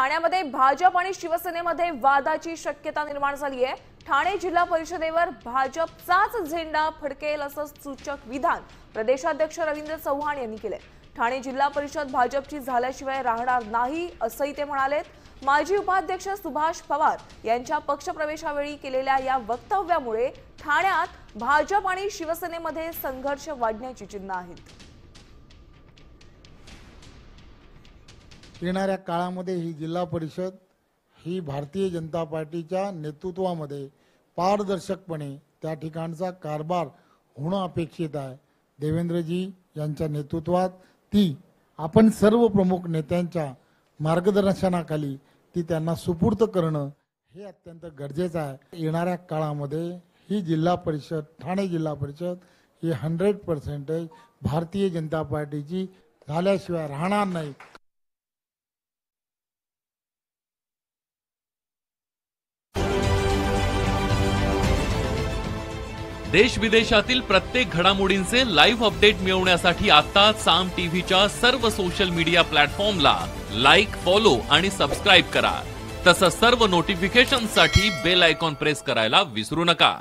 ठाण्यामध्ये भाजप आणि शिवसेनेमध्ये वादाची शक्यता निर्माण झाली आहे। ठाणे जिल्हा परिषदेवर भाजपचाच झेंडा फडकेल असं सूचक विधान प्रदेशाध्यक्ष रवींद्र चव्हाण यांनी केले। ठाणे जिल्हा परिषद भाजपची झाल्याशिवाय राहणार नाही असंही ते म्हणालेत। माजी उपाध्यक्ष सुभाष पवार यांच्या पक्षप्रवेशावेळी केलेल्या या वक्तव्यामुळे ठाण्यात भाजप आणि शिवसेनेमध्ये संघर्ष वाढण्याची चिन्ह आहेत। येणाऱ्या काळामध्ये ही जिल्हा परिषद ही भारतीय जनता पार्टीच्या नेतृत्वामध्ये पारदर्शकपणे त्या ठिकाणचा कारभार होणं अपेक्षित आहे। देवेंद्रजी यांच्या नेतृत्वात ती आपण सर्व प्रमुख नेत्यांच्या मार्गदर्शनाखाली ती त्यांना सुपूर्द करणं हे अत्यंत गरजेचं आहे। येणाऱ्या काळामध्ये ही जिल्हा परिषद ठाणे जिल्हा परिषद ही 100% भारतीय जनता पार्टीची झाल्याशिवाय राहणार नाही। देश विदेशातील प्रत्येक घडामोडींचे लाईव्ह अपडेट मिळवण्यासाठी आता साम टीव्हीच्या सर्व सोशल मीडिया प्लॅटफॉर्मला लाईक, फॉलो आणि सबस्क्राईब करा। तसंच सर्व नोटिफिकेशनसाठी बेल आयकॉन प्रेस करायला विसरू नका।